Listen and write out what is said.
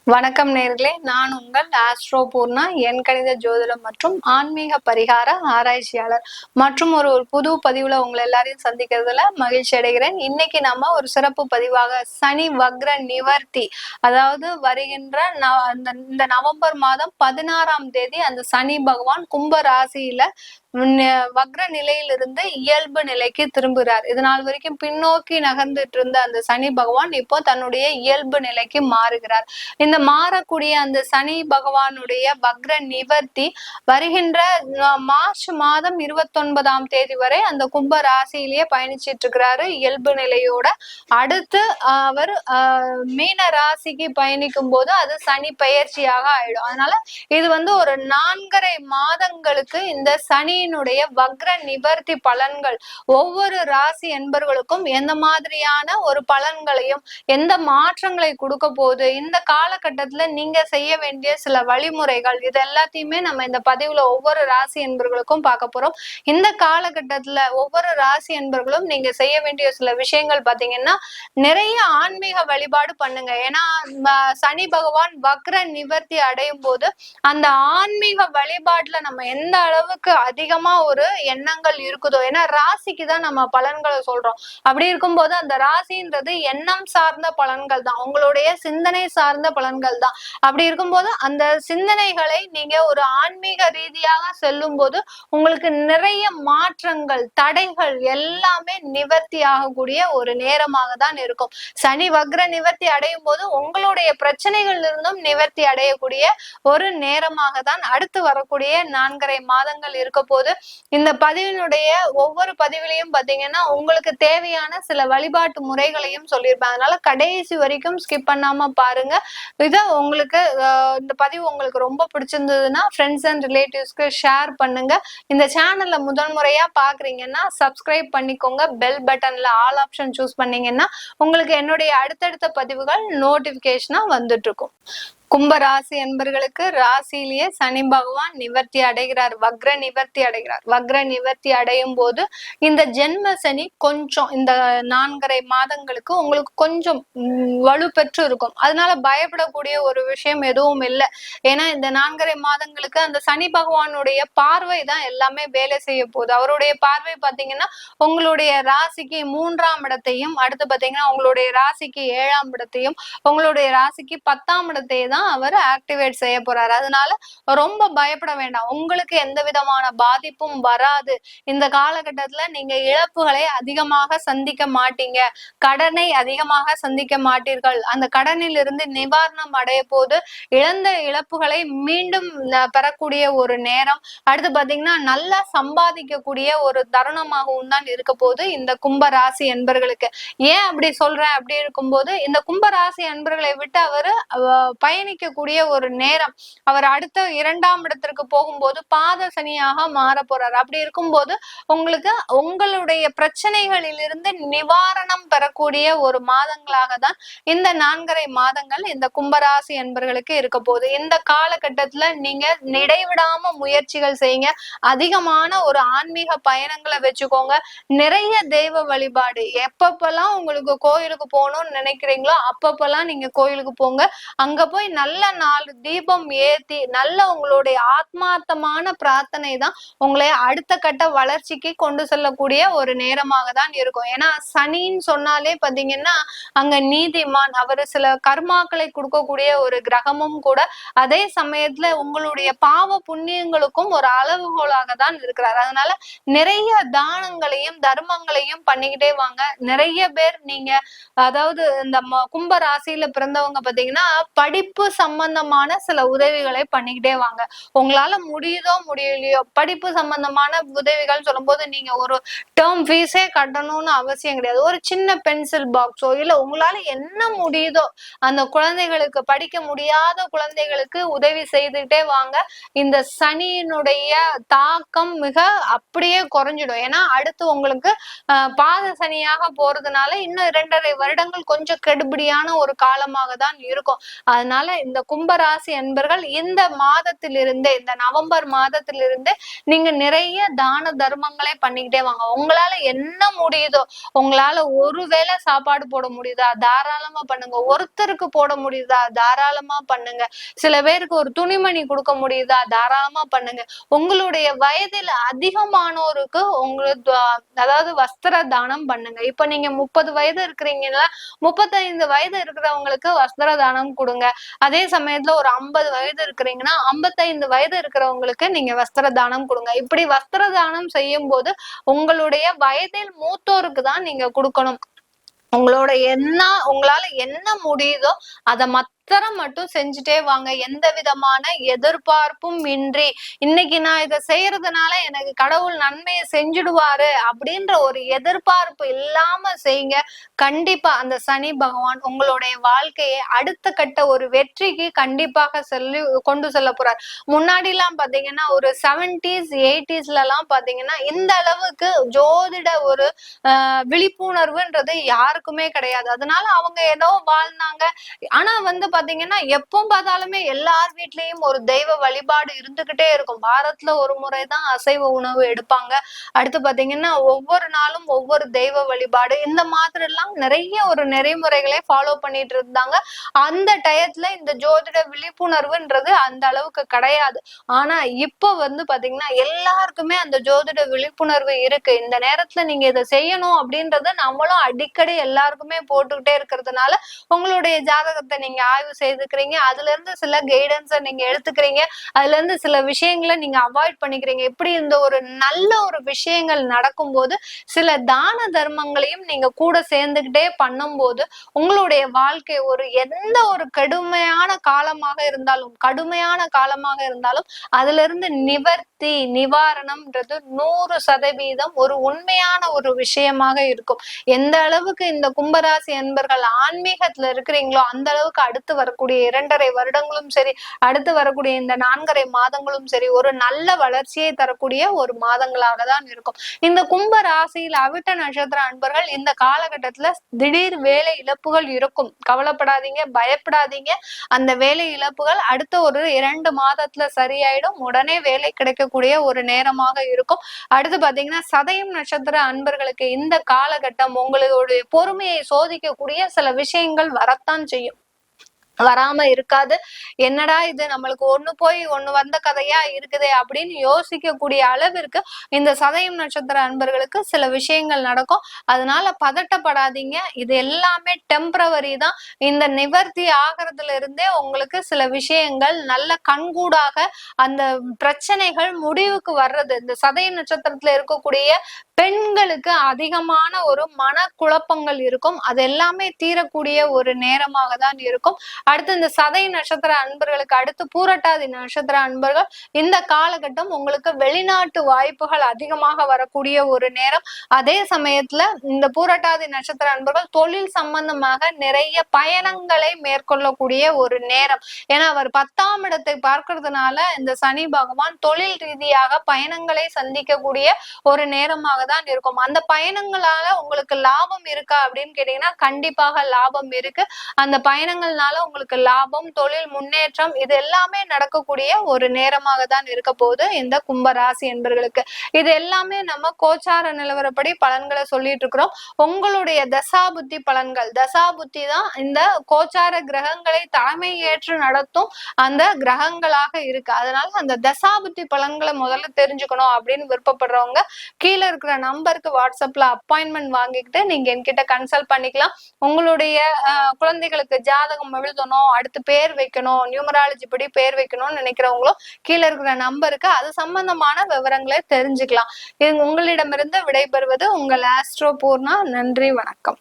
வணக்கம் நேர்களே, நான் உங்கள் ஆஸ்ட்ரோ பூர்ணா, என் கணித ஜோதிடம் மற்றும் ஆன்மீக பரிகார ஆராய்ச்சியாளர் மற்றும் ஒரு புது பதிவுல உங்களை எல்லாரையும் சந்திக்கிறதுல மகிழ்ச்சி அடைகிறேன். இன்னைக்கு நம்ம ஒரு சிறப்பு பதிவாக சனி வக்ர நிவர்த்தி, அதாவது வருகின்ற இந்த நவம்பர் மாதம் 16ஆம் தேதி அந்த சனி பகவான் கும்ப ராசியில வக்ர நிலையிலிருந்து இயல்பு நிலைக்கு திரும்புகிறார். இது நாள் வரைக்கும் பின்னோக்கி நகர்ந்துட்டு இருந்த அந்த சனி பகவான் இப்போ தன்னுடைய இயல்பு நிலைக்கு மாறுகிறார். இந்த மாறக்கூடிய அந்த சனி பகவானுடைய வக்ர நிவர்த்தி வருகின்ற மார்ச் மாதம் 29ஆம் தேதி வரை அந்த கும்ப ராசியிலேயே பயணிச்சிட்டு இருக்கிறாரு இயல்பு நிலையோட. அடுத்து அவர் மீன ராசிக்கு பயணிக்கும் போது அது சனி பெயர்ச்சியாக ஆயிடும். அதனால இது ஒரு 4.5 மாதங்களுக்கு இந்த சனியினுடைய வக்ர நிவர்த்தி பலன்கள் ஒவ்வொரு ராசி என்பர்களுக்கும் எந்த மாதிரியான ஒரு பலன்களையும் எந்த மாற்றங்களை கொடுக்க போகுது, இந்த காலகட்டத்துல நீங்க செய்ய வேண்டிய சில வழிமுறைகள், இது எல்லாத்தையுமே நம்ம இந்த பதிவுல ஒவ்வொரு ராசி என்பர்களுக்கும் பார்க்க போறோம். இந்த காலகட்டத்துல ஒவ்வொரு ராசி என்பர்களும் நீங்க செய்ய வேண்டிய சில விஷயங்கள் பாத்தீங்கன்னா, நிறைய ஆன்மீக வழிபாடு பண்ணுங்க. ஏன்னா சனி பகவான் வக்ர நிவர்த்தி அடையும் போது அந்த ஆன்மீக வழிபாட்டுல நம்ம எந்த அளவுக்கு அதிகமா ஒரு எண்ணங்கள் இருக்குதோ, ஏன்னா ராசிக்கு தான் நம்ம பலன்களை சொல்றோம். அப்படி இருக்கும்போது அந்த ராசின்றது எண்ணம் சார்ந்த பலன்கள் தான், உங்களுடைய சிந்தனை சார்ந்த பலன்கள் தான். அப்படி இருக்கும்போது அந்த சிந்தனைகளை நீங்க ஒரு ஆன்மீக ரீதியாக செல்லும் போது உங்களுக்கு நிறைய மாற்றங்கள், தடைகள் எல்லாமே நிவர்த்தி ஆகக்கூடிய ஒரு நேரமாக தான் இருக்கும். சனி வக்ர நிவர்த்தி அடையும் போது உங்களுடைய பிரச்சனைகள் இருந்தும் நிவர்த்தி அடையக்கூடிய ஒரு நேரமாக தான் அடுத்து வரக்கூடிய 4.5 மாதங்கள் இருக்க போது. இந்த பதிவினுடைய ஒவ்வொரு பதிவிலையும் பாத்தீங்கன்னா உங்களுக்கு தேவையான சில வழிபாட்டு முறைகளையும் சொல்லியிருப்பேன். அதனால கடைசி வரைக்கும் ஸ்கிப் பண்ணாம பாருங்க. இதை உங்களுக்கு இந்த பதிவு உங்களுக்கு ரொம்ப பிடிச்சிருந்ததுன்னா ஃப்ரெண்ட்ஸ் அண்ட் ரிலேட்டிவ்ஸ்க்கு ஷேர் பண்ணுங்க. இந்த சேனல்ல முதல் முறையா பாக்குறீங்கன்னா சப்ஸ்கிரைப் பண்ணிக்கோங்க. பெல் பட்டன்ல ஆல் ஆப்ஷன் சூஸ் பண்ணீங்கன்னா உங்களுக்கு என்னுடைய அடுத்தடுத்த பதிவுகள் நோட்டிபிகேஷனா வந்துட்டு இருக்கும். கும்ப ராசி என்பர்களுக்கு ராசியிலேயே சனி பகவான் நிவர்த்தி அடைகிறார், வக்ர நிவர்த்தி அடைகிறார். வக்ர நிவர்த்தி அடையும் போது இந்த ஜென்ம சனி கொஞ்சம் இந்த 4.5 மாதங்களுக்கு உங்களுக்கு கொஞ்சம் வலு பெற்று இருக்கும். அதனால பயப்படக்கூடிய ஒரு விஷயம் எதுவும் இல்லை. ஏன்னா இந்த 4.5 மாதங்களுக்கு அந்த சனி பகவானுடைய பார்வை தான் எல்லாமே வேலை செய்ய போகுது. அவருடைய பார்வை பாத்தீங்கன்னா உங்களுடைய ராசிக்கு 3ஆம் இடத்தையும், அடுத்து பாத்தீங்கன்னா உங்களுடைய ராசிக்கு 7ஆம் இடத்தையும், உங்களுடைய ராசிக்கு 10ஆம் இடத்தையும் தான் அவர் ஆக்டிவேட் செய்ய போறாரு. அதனால ரொம்ப பயப்பட வேண்டாம், உங்களுக்கு எந்த விதமான பாதிப்பும் வராது. இந்த காலகட்டத்துல நீங்க இழப்புகளை அதிகமாக சந்திக்க மாட்டீங்க, கடனை அதிகமாக சந்திக்க மாட்டீர்கள். அந்த கடனில் இருந்து நிவாரணம் அடைய போது இழந்த இழப்புகளை மீண்டும் பெறக்கூடிய ஒரு நேரம். அடுத்து பாத்தீங்கன்னா நல்லா சம்பாதிக்கக்கூடிய ஒரு தருணமாகவும் தான் இருக்க போது இந்த கும்ப ராசி என்பர்களுக்கு. ஏன் அப்படி சொல்றேன் அப்படி இருக்கும்போது, இந்த கும்ப ராசி என்பர்களை விட்டு அவர் பயணிக்கக்கூடிய ஒரு நேரம். அவர் அடுத்த 2ஆம் இடத்திற்கு போகும்போது பாத சனியாக மாற போறார். அப்படி இருக்கும்போது உங்களுக்கு உங்களுடைய பிரச்சனைகளில் இருந்து நிவாரணம் பெறக்கூடிய ஒரு மாதங்களாக தான் இந்த 4.5 மாதங்கள் இந்த கும்பராசி என்பர்களுக்கு இருக்க போகுது. இந்த காலகட்டத்துல நீங்க இடைவிடாம முயற்சிகள் செய்யுங்க. அதிகமான ஒரு ஆன்மீக பயணங்களை வச்சுக்கோங்க. நிறைய தெய்வ வழிபாடு, எப்பப்பெல்லாம் உங்களுக்கு கோயிலுக்கு போகணும்னு நினைக்கிறீங்களோ அப்பப்பெல்லாம் நீங்க கோயிலுக்கு போங்க. அங்க போய் நல்ல 4 தீபம் ஏத்தி நல்ல உங்களுடைய ஆத்மார்த்தமான பிரார்த்தனை தான் உங்களை அடுத்த கட்ட வளர்ச்சிக்கு கொண்டு செல்லக்கூடிய ஒரு நேரமாக தான் இருக்கும். ஏன்னா சனின்னு சொன்னாலே பாத்தீங்கன்னா அங்க நீதிமான், அவரு சில கர்மாக்களை கொடுக்கக்கூடிய ஒரு கிரகமும் கூட. அதே சமயத்துல உங்களுடைய பாவ புண்ணியங்களுக்கும் ஒரு அளவுகோலாக தான் இருக்கிறார். அதனால நிறைய தானங்களையும் தர்மங்களையும் பண்ணிக்கிட்டே வாங்க. நிறைய பேர் நீங்க அதாவது இந்த கும்ப ராசியில பிறந்தவங்க பாத்தீங்கன்னா படிப்பு சம்பந்தமான சில உதவிகளை பண்ணிக்கிட்டே வாங்க. உங்களால முடியுதோ முடியலையோ படிப்பு சம்பந்தமான உதவிகள் சொல்லும் போது நீங்க ஒரு டேர்ம் ஃபீஸே கட்டணும்னு அவசியம் கிடையாது. ஒரு சின்ன பென்சில் பாக்ஸோ இல்ல உங்களால என்ன முடியுதோ அந்த குழந்தைகளுக்கு, படிக்க முடியாத குழந்தைகளுக்கு உதவி செய்துகிட்டே வாங்க. இந்த சனியினுடைய தாக்கம் மிக அப்படியே குறைஞ்சிடும். ஏன்னா அடுத்து உங்களுக்கு பாத சனியாக போறதுனால இன்னும் 2.5 வருடங்கள் கொஞ்சம் கெடுபிடியான ஒரு காலமாக தான் இருக்கும். அதனால இந்த கும்பராசி அன்பர்கள் இந்த மாதத்திலிருந்தே, இந்த நவம்பர் மாதத்திலிருந்தே நீங்க நிறைய தான தர்மங்களே பண்ணிக்கிட்டே வாங்க. உங்களால என்ன முடியுதோ, உங்களால ஒருவேளை சாப்பாடு போட முடியுதா தாராளமா பண்ணுங்க. ஒருத்தருக்கு போட முடியுதா தாராளமா பண்ணுங்க. சில பேருக்கு ஒரு துணிமணி கொடுக்க முடியுதா தாராளமா பண்ணுங்க. உங்களுடைய வயதில் அதிகமானோருக்கு உங்களுக்கு அதாவது வஸ்திர தானம் பண்ணுங்க. இப்ப நீங்க 30 வயது இருக்கிறீங்கன்னா 35 வயது இருக்கிறவங்களுக்கு வஸ்திர தானம் கொடுங்க. அதே சமயத்துல ஒரு 50 வயது இருக்கிறீங்கன்னா 55 வயது இருக்கிறவங்களுக்கு நீங்க வஸ்திர தானம் கொடுங்க. இப்படி வஸ்திர தானம் செய்யும் போது உங்களுடைய வயதில் மூத்தோருக்கு தான் நீங்க கொடுக்கணும். உங்களால என்ன முடியுதோ அதை மட்டும் செஞ்சுட்டே வாங்க. எந்த விதமான எதிர்பார்ப்பும் இன்றி, இன்னைக்கு நான் இதை செய்யறதுனால எனக்கு கடவுள் நன்மையை செஞ்சுடுவாரு அப்படின்ற ஒரு எதிர்பார்ப்பு இல்லாம செய்யுங்க. கண்டிப்பா அந்த சனி பகவான் உங்களுடைய வாழ்க்கையை அடுத்த கட்ட ஒரு வெற்றிக்கு கண்டிப்பாக கொண்டு செல்ல போறார். முன்னாடி எல்லாம் பாத்தீங்கன்னா ஒரு 70s 80s எல்லாம் பாத்தீங்கன்னா இந்த அளவுக்கு ஜோதிட ஒரு விழிப்புணர்வுன்றது யாருக்குமே கிடையாது. அதனால அவங்க ஏதோ வாழ்ந்தாங்க. ஆனா பாத்தீங்கன்னா எப்ப பார்த்தாலுமே எல்லார் வீட்லயும் ஒரு தெய்வ வழிபாடு இருந்துகிட்டே இருக்கும். வாரத்துல ஒரு முறைதான் அசைவ உணவு எடுப்பாங்க. அடுத்து பாத்தீங்கன்னா ஒவ்வொரு நாளும் ஒவ்வொரு தெய்வ வழிபாடு, இந்த மாதிரி எல்லாம் நிறைய ஒரு நெறிமுறைகளை ஃபாலோ பண்ணிட்டு இருந்தாங்க. அந்த டயத்துல இந்த ஜோதிட விழிப்புணர்வுன்றது அந்த அளவுக்கு கிடையாது. ஆனா இப்ப பாத்தீங்கன்னா எல்லாருக்குமே அந்த ஜோதிட விழிப்புணர்வு இருக்கு. இந்த நேரத்துல நீங்க இதை செய்யணும் அப்படின்றத நம்மளும் அடிக்கடி எல்லாருக்குமே போட்டுக்கிட்டே இருக்கிறதுனால உங்களுடைய ஜாதகத்தை நீங்க ஆய்வு செய்துக்கிறீங்க. அதுல இருந்து சில கைடன்ஸை நீங்க எடுத்துக்கிறீங்க. அதுல இருந்து சில விஷயங்களை நீங்க அவாய்ட் பண்ணிக்கிறீங்க. இப்படி இந்த ஒரு நல்ல ஒரு விஷயங்கள் நடக்கும் போது சில தான தர்மங்களையும் நீங்க கூட சேர்ந்துகிட்டே பண்ணும்போது உங்களுடைய வாழ்க்கை எந்த ஒரு கடுமையான காலமாக இருந்தாலும் அதுல இருந்து நிவாரணம்ன்றது 100% ஒரு உண்மையான ஒரு விஷயமாக இருக்கும். எந்த அளவுக்கு இந்த கும்பராசி அன்பர்கள் ஆன்மீகத்துல இருக்கிறீங்களோ அந்த அளவுக்கு அடுத்து வரக்கூடிய 2.5 வருடங்களும் சரி, அடுத்து வரக்கூடிய இந்த 4.5 மாதங்களும் சரி ஒரு நல்ல வளர்ச்சியை தரக்கூடிய ஒரு மாதங்களாக தான் இருக்கும். இந்த கும்ப ராசியில் அவிட்ட நட்சத்திர அன்பர்கள் இந்த காலகட்டத்துல திடீர் வேலை இழப்புகள் இருக்கும். கவலைப்படாதீங்க, பயப்படாதீங்க. அந்த வேலை இழப்புகள் அடுத்த ஒரு 2 மாதத்துல சரியாயிடும். உடனே வேலை கிடைக்கக்கூடிய ஒரு நேரமாக இருக்கும். அடுத்து பாத்தீங்கன்னா சதயம் நட்சத்திர அன்பர்களுக்கு இந்த காலகட்டம் உங்களுடைய பொறுமையை சோதிக்கக்கூடிய சில விஷயங்கள் வரத்தான் செய்யும். வராம இருக்காது. என்னடா இது நம்மளுக்கு ஒண்ணு போய் ஒண்ணு வந்த கதையா இருக்குதே அப்படின்னு யோசிக்கக்கூடிய அளவிற்கு இந்த சதயம் நட்சத்திர அன்பர்களுக்கு சில விஷயங்கள் நடக்கும். அதனால பதட்டப்படாதீங்க. இது எல்லாமே டெம்பரவரி தான். இந்த நிவர்த்தி ஆகிறதுல இருந்தே உங்களுக்கு சில விஷயங்கள் நல்ல கண்கூடாக அந்த பிரச்சனைகள் முடிவுக்கு வர்றது. இந்த சதய நட்சத்திரத்துல இருக்கக்கூடிய பெண்களுக்கு அதிகமான ஒரு மன குழப்பங்கள் இருக்கும். அது எல்லாமே தீரக்கூடிய ஒரு நேரமாக தான் இருக்கும். அடுத்து இந்த சதய நட்சத்திர அன்பர்களுக்கு அடுத்து பூரட்டாதி நட்சத்திர அன்பர்கள் இந்த காலகட்டம் உங்களுக்கு வெளிநாட்டு வாய்ப்புகள் அதிகமாக வரக்கூடிய ஒரு நேரம். அதே சமயத்துல இந்த பூரட்டாதி நட்சத்திர அன்பர்கள் தொழில் சம்பந்தமாக நிறைய பயணங்களை மேற்கொள்ளக்கூடிய ஒரு நேரம். ஏன்னா அவர் 10ஆம் இடத்தை பார்க்கறதுனால இந்த சனி பகவான் தொழில் ரீதியாக பயணங்களை சந்திக்கக்கூடிய ஒரு நேரமாக தான் இருக்கும். அந்த பயணங்களால உங்களுக்கு லாபம் இருக்கா அப்படின்னு கேட்டீங்கன்னா கண்டிப்பாக லாபம் இருக்கு. அந்த பயணங்கள்னால உங்களுக்கு லாபம், தொழில் முன்னேற்றம் இது எல்லாமே நடக்கக்கூடிய ஒரு நேரமாக தான் இருக்க போகுது இந்த கும்பராசி என்பர்களுக்கு. இது எல்லாமே நம்ம கோச்சார நிலவரப்படி பலன்களை சொல்லிட்டு இருக்கிறோம். உங்களுடைய தசாபுத்தி பலன்கள், தசாபுத்தி தான் இந்த கோச்சார கிரகங்களை தலைமை ஏற்று நடத்தும் அந்த கிரகங்களாக இருக்கு. அதனால அந்த தசாபுத்தி பலன்களை முதல்ல தெரிஞ்சுக்கணும் அப்படின்னு விருப்பப்படுறவங்க கீழே இருக்கிற நம்பருக்கு வாட்ஸ்அப்ல அப்பாயின்மெண்ட் வாங்கிக்கிட்டு நீங்க என்கிட்ட கன்சல்ட் பண்ணிக்கலாம். உங்களுடைய குழந்தைகளுக்கு ஜாதகம் எழுதணும், அடுத்து பேர் வைக்கணும், நியூமராலஜி படி பேர் வைக்கணும்னு நினைக்கிறவங்களும் கீழே இருக்கிற நம்பருக்கு அது சம்பந்தமான விவரங்களை தெரிஞ்சுக்கலாம். இது உங்களிடமிருந்து விடைபெறுவது உங்கள் ஆஸ்ட்ரோ பூர்ணா. நன்றி, வணக்கம்.